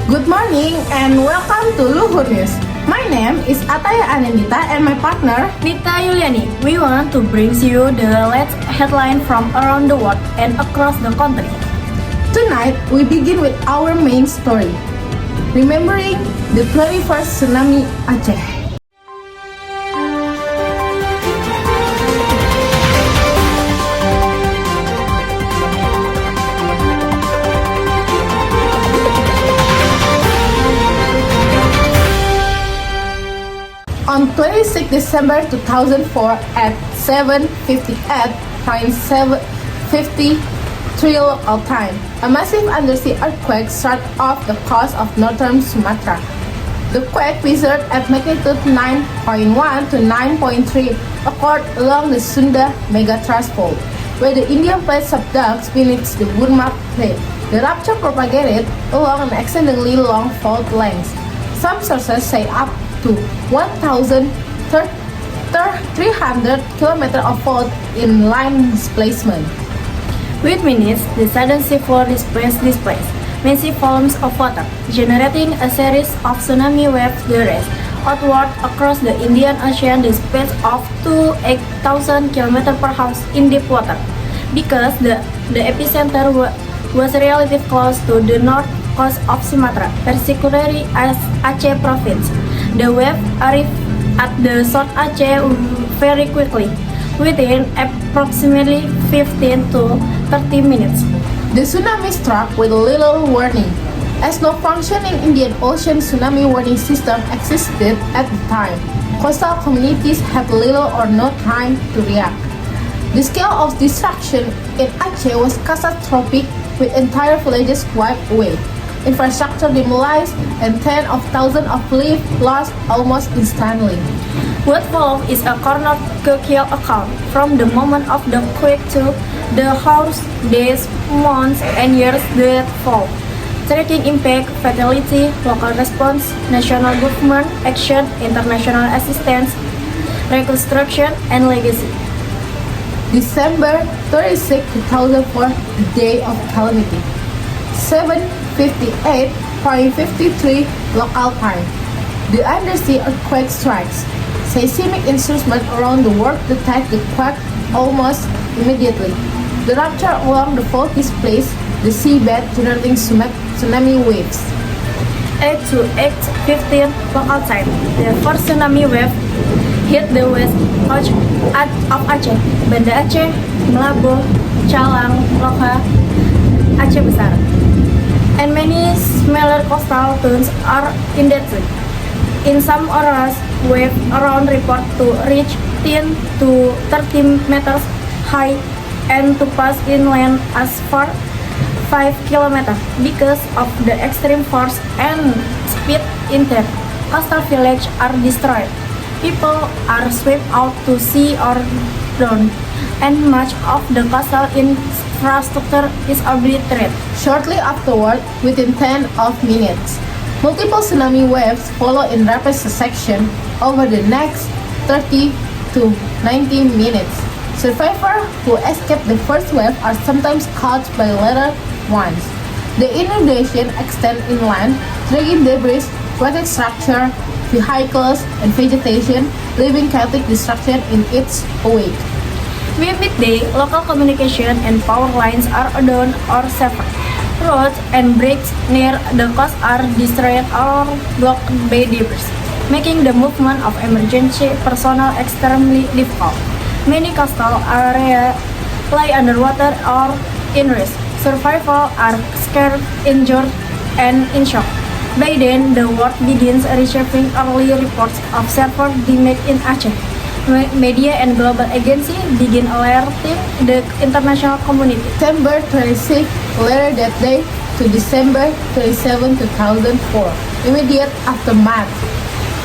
Good morning and welcome to Luhur News. My name is Ataya Anindita and my partner Nita Yuliani. We want to bring you the latest headline from around the world and across the country. Tonight, we begin with our main story, remembering the 21st tsunami Aceh. On 26 December 2004 at 7:58.53 local time, a massive undersea earthquake struck off the coast of northern Sumatra. The quake measured at magnitude 9.1 to 9.3 occurred along the Sunda Megathrust Fault, where the Indian plate subducts beneath the Burma plate. The rupture propagated along an exceedingly long fault length. Some sources say up to 1,300 kilometers of fault in line displacement. With minutes, the sudden seafloor displaced massive volumes of water, generating a series of tsunami waves that raced outward across the Indian Ocean at the speed of 8,000 km per hour in deep water. Because the epicenter was relatively close to the north coast of Sumatra, particularly Aceh province, the wave arrived at the South Aceh very quickly, within approximately 15 to 30 minutes. The tsunami struck with little warning, as no functioning Indian Ocean tsunami warning system existed at the time. Coastal communities had little or no time to react. The scale of destruction in Aceh was catastrophic, with entire villages wiped away, infrastructure demolished, and tens of thousands of lives lost almost instantly. What followed is a chronological account from the moment of the quake to the hours, days, months, and years that followed, tracking impact, fatality, local response, national government action, international assistance, reconstruction, and legacy. December 36, 2004, the day of calamity. 7:58.53 local time. The undersea earthquake strikes. Seismic instruments around the world detect the quake almost immediately. The rupture along the fault displaced the seabed, generating tsunami waves. 8 to 8:15 local time. The first tsunami wave hit the west coast of Aceh, Banda Aceh, Melambo, Calang, Loka, Aceh Besar, and many smaller coastal towns are in danger. In some areas, waves around report to reach 10 to 30 meters high and to pass inland as far 5 kilometers. Because of the extreme force and speed intent, coastal villages are destroyed. People are swept out to sea or drowned, and much of the coastal infrastructure is obliterated. Shortly afterward, within 10 minutes, multiple tsunami waves follow in rapid succession over the next 30 to 90 minutes. Survivors who escape the first wave are sometimes caught by later ones. The inundation extends inland, dragging debris, wrecked structure, vehicles, and vegetation, leaving chaotic destruction in its wake. By midday, local communication and power lines are down or severed. Roads and bridges near the coast are destroyed or blocked by debris, making the movement of emergency personnel extremely difficult. Many coastal areas lie underwater or in risk. Survivors are scared, injured, and in shock. By then, the world begins receiving early reports of severe damage in Aceh. Media and global agencies begin alerting the international community. December 26, later that day to December 27, 2004, immediate aftermath.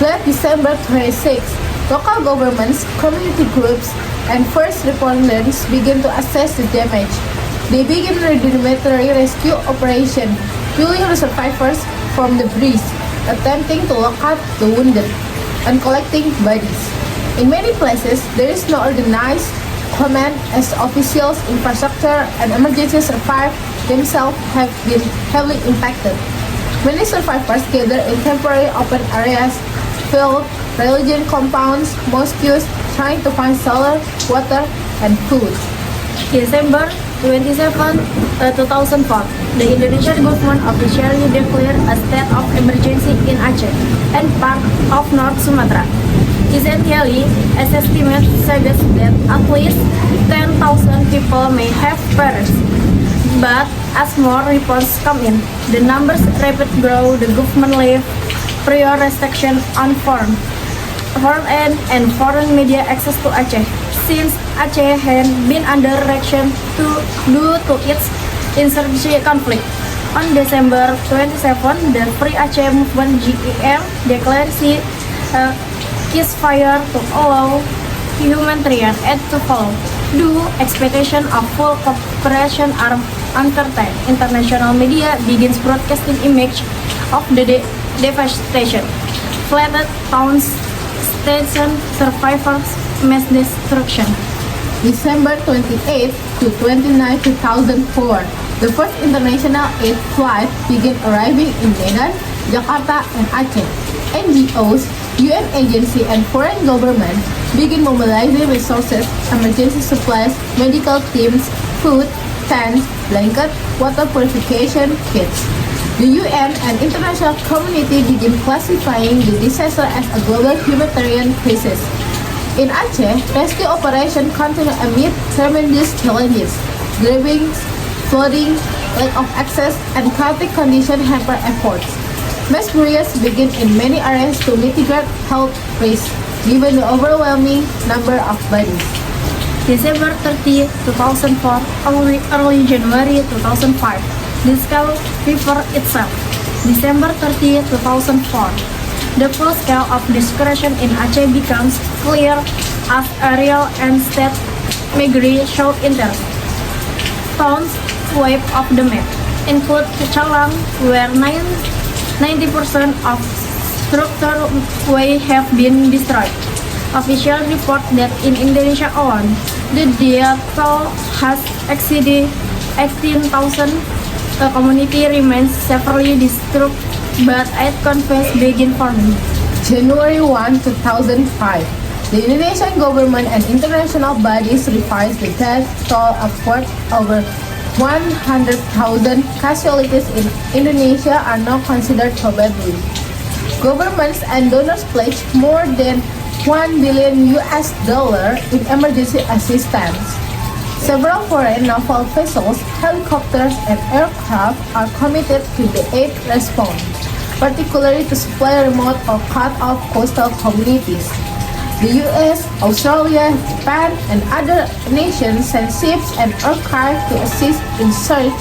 Late December 26, local governments, community groups, and first responders begin to assess the damage. They begin rudimentary rescue operation, pulling the survivors from the breeze, attempting to locate the wounded, and collecting bodies. In many places, there is no organized command as officials, infrastructure, and emergency survive themselves have been heavily impacted. Many survivors gather in temporary open areas, filled religion compounds, mosques, trying to find shelter, water, and food. December 27, 2004, the Indonesian government officially declared a state of emergency in Aceh and part of North Sumatra. Essentially, as estimates suggest that at least 10,000 people may have perished. But as more reports come in, the numbers rapidly grow. The government lifted prior restriction on foreign and foreign media access to Aceh, since Aceh had been under reaction due to its insurgency conflict. On December 27, the Free Aceh Movement (GEM) declared a ceasefire to allow humanitarian aid to follow. Due expectation of full cooperation are uncertain. International media begins broadcasting image of the devastation. Flooded towns, station survivors, mass destruction. December 28 to 29, 2004, the first international aid flight began arriving in Medan, Jakarta, and Aceh. NGOs, UN agencies, and foreign governments begin mobilizing resources, emergency supplies, medical teams, food, tents, blankets, water purification kits. The UN and international community begin classifying the disaster as a global humanitarian crisis. In Aceh, rescue operations continue amid tremendous challenges. Droughts, flooding, lack of access, and chaotic conditions hamper efforts. Mass burials begin in many areas to mitigate health risks, given the overwhelming number of bodies. December 30, 2004, early January 2005, the scale fever itself. December 30, 2004, the full scale of destruction in Aceh becomes clear as aerial and state imagery show interest. Towns wave of the map include Kecalang, where 90% of structure way have been destroyed. Officials report that in Indonesia alone, the death toll has exceeded 18,000. The community remains severely disturbed, but aid convoys begin forming. January 1, 2005, the Indonesian government and international bodies revised the death toll upward. Over 100,000 casualties in Indonesia are now considered probable. Governments and donors pledged more than $1 billion in emergency assistance. Several foreign naval vessels, helicopters, and aircraft are committed to the aid response, particularly to supply remote or cut-off coastal communities. The US, Australia, Japan, and other nations send ships and aircraft to assist in search,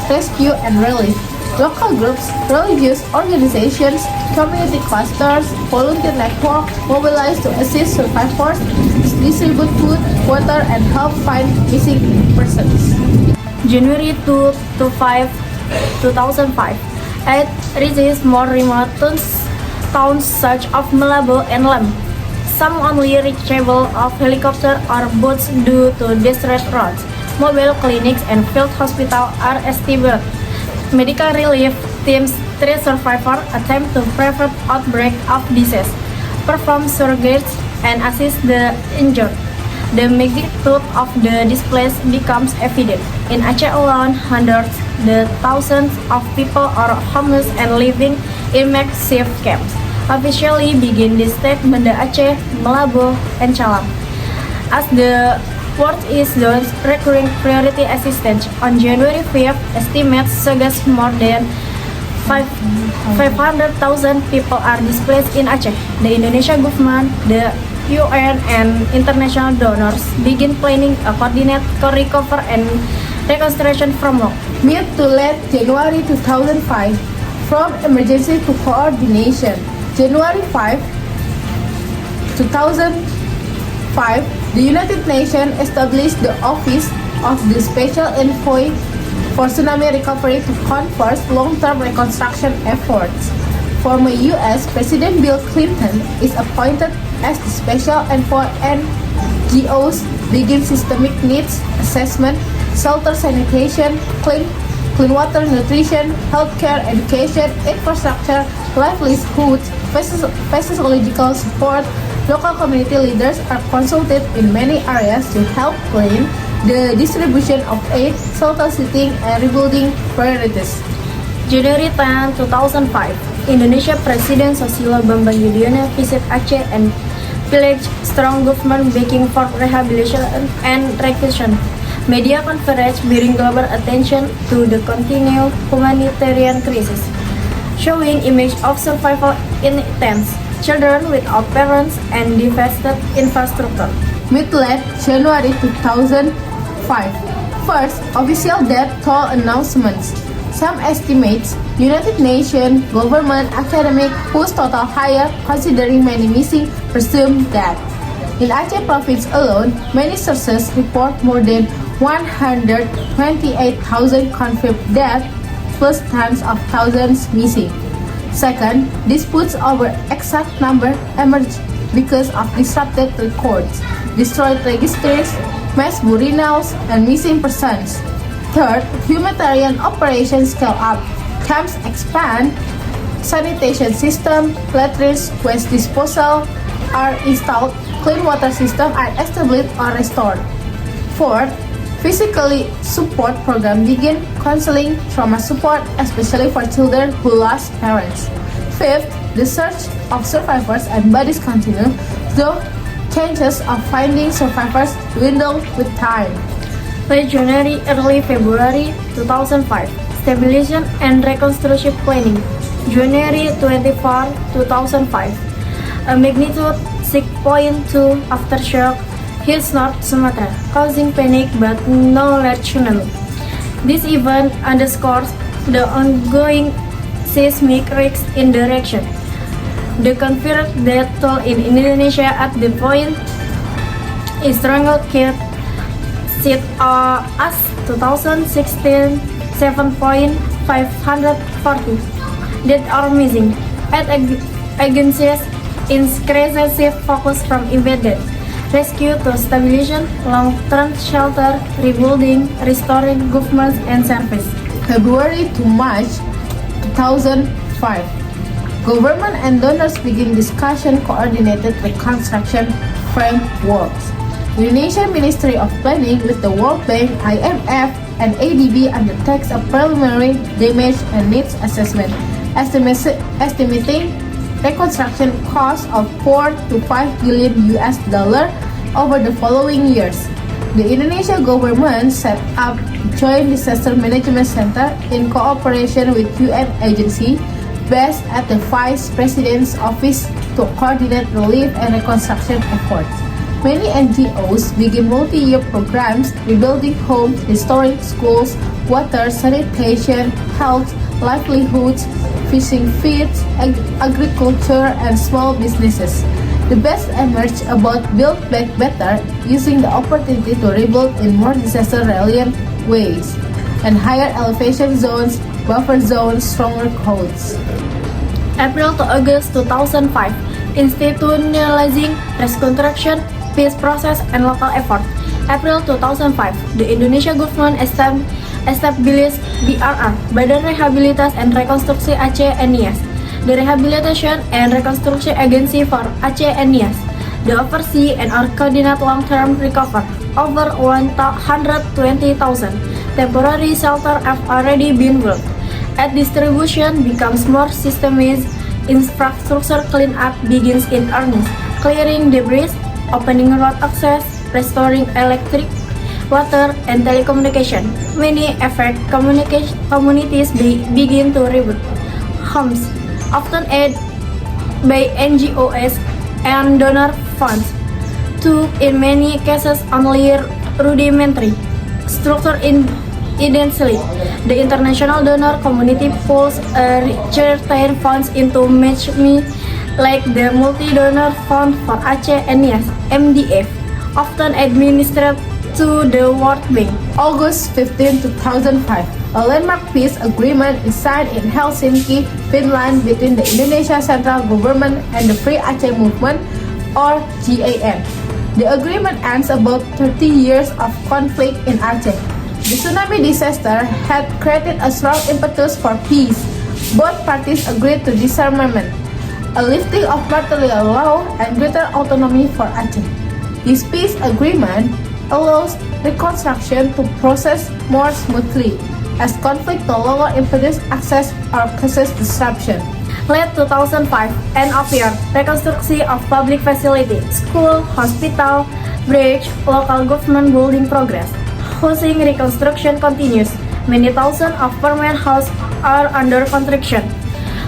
rescue, and relief. Local groups, religious organizations, community clusters, volunteer networks mobilize to assist survivors, distribute food, water, and help find missing persons. January 2 to 5, 2005, aid reaches more remote towns such as Malabo and Lem. Some only reachable of helicopter or boats due to desperate roads. Mobile clinics and field hospitals are estimated. Medical relief teams treat survivors, attempt to prevent outbreak of disease, perform surrogates, and assist the injured. The magnitude of the displaced becomes evident. In Aceh alone, hundreds, thousands of people are homeless and living in makeshift camps. Officially begin the state Banda Aceh, Malabo, and Calang. As the world is those recurring priority assistance. On January 5th, estimates suggest more than 500,000 people are displaced in Aceh. The Indonesian government, the UN, and international donors begin planning a coordinated recovery and reconstruction framework. Mid to late January 2005, from emergency to coordination. January 5, 2005, the United Nations established the Office of the Special Envoy for Tsunami Recovery to converge long-term reconstruction efforts. Former U.S. President Bill Clinton is appointed as the Special Envoy, and NGOs begin systemic needs assessment, shelter, sanitation, clean clean water, nutrition, healthcare, education, infrastructure, livelihoods, physiological support. Local community leaders are consulted in many areas to help plan the distribution of aid, social setting, and rebuilding priorities. January 10, 2005, Indonesia President Susilo Bambang Yudhoyono visit Aceh and pledged strong government backing for rehabilitation and reconstruction. Media coverage bring global attention to the continued humanitarian crisis, showing image of survival in tents, children without parents, and devastated infrastructure. Mid-late January 2005. First, official death toll announcements. Some estimates United Nations government academic whose total higher considering many missing presumed dead. In Aceh province alone, many sources report more than 128,000 confirmed deaths plus tens of thousands missing. Second, disputes over exact number emerged because of disrupted records, destroyed registers, mass burials, and missing persons. Third, humanitarian operations scale up, camps expand, sanitation system, latrines, waste disposal are installed, clean water system are established or restored. Fourth, physically support program begin, counseling, trauma support, especially for children who lost parents. Fifth, the search of survivors and bodies continue, though chances of finding survivors dwindle with time. Late January, early February 2005, Stabilization and Reconstruction Planning. January 24, 2005, a magnitude 6.2 aftershock hits North Sumatra, causing panic but no large tsunami. This event underscores the ongoing seismic risk in the region. The confirmed death toll in Indonesia at the point is strangled killed sit as 2016 7.540 that are missing. At agencies increasing focus from immediate rescue to stabilization, long-term shelter, rebuilding, restoring governments and service. February to March 2005. Government and donors begin discussion coordinated reconstruction frameworks. Indonesian Ministry of Planning with the World Bank, IMF, and ADB undertakes a preliminary damage and needs assessment, estimating reconstruction costs of 4 to 5 billion US dollar over the following years. The Indonesian government set up Joint Disaster Management Center in cooperation with UN agency based at the Vice President's Office to coordinate relief and reconstruction efforts. Many NGOs begin multi-year programs rebuilding homes, restoring schools, water, sanitation, health, livelihoods, fishing fleets, agriculture, and small businesses. The best emerged about Build Back Better, using the opportunity to rebuild in more disaster-resilient ways, and higher elevation zones, buffer zones, stronger codes. April to August 2005, institutionalizing reconstruction, peace process, and local effort. April 2005, the Indonesia government established BRR, Badan Rehabilitas and Rekonstruksi Aceh and Nias, the Rehabilitation and Reconstruction Agency for Aceh and Nias. The oversee and coordinate long-term recovery. Over 120,000 temporary shelters have already been built. As distribution becomes more systematic, infrastructure cleanup begins in earnest, clearing debris, opening road access, restoring electric, water, and telecommunication. Many affected communities begin to rebuild homes, often aided by NGOs and donor funds, to in many cases only rudimentary structure initially. The international donor community pulls certain funds into MACMI, like the Multi-Donor Fund for Aceh and Nias (MDF), often administered to the World Bank. August 15, 2005, a landmark peace agreement is signed in Helsinki, Finland between the Indonesia Central Government and the Free Aceh Movement, or GAM. The agreement ends about 30 years of conflict in Aceh. The tsunami disaster had created a strong impetus for peace. Both parties agreed to disarmament, a lifting of martial law, and greater autonomy for Aceh. This peace agreement allows reconstruction to process more smoothly, as conflict no longer impedes access or causes disruption. Late 2005, end of year, reconstruction of public facility, school, hospital, bridge, local government building progress. Housing reconstruction continues. Many thousands of permanent houses are under construction.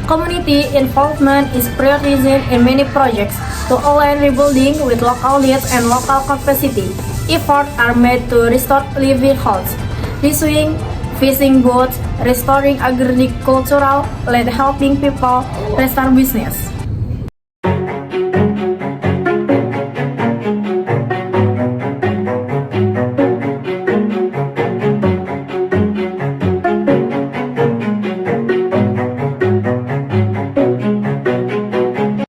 Community involvement is prioritized in many projects to align rebuilding with local needs and local capacity. Efforts are made to restore living halls, resuing fishing boats, restoring agricultural land, helping people restart business.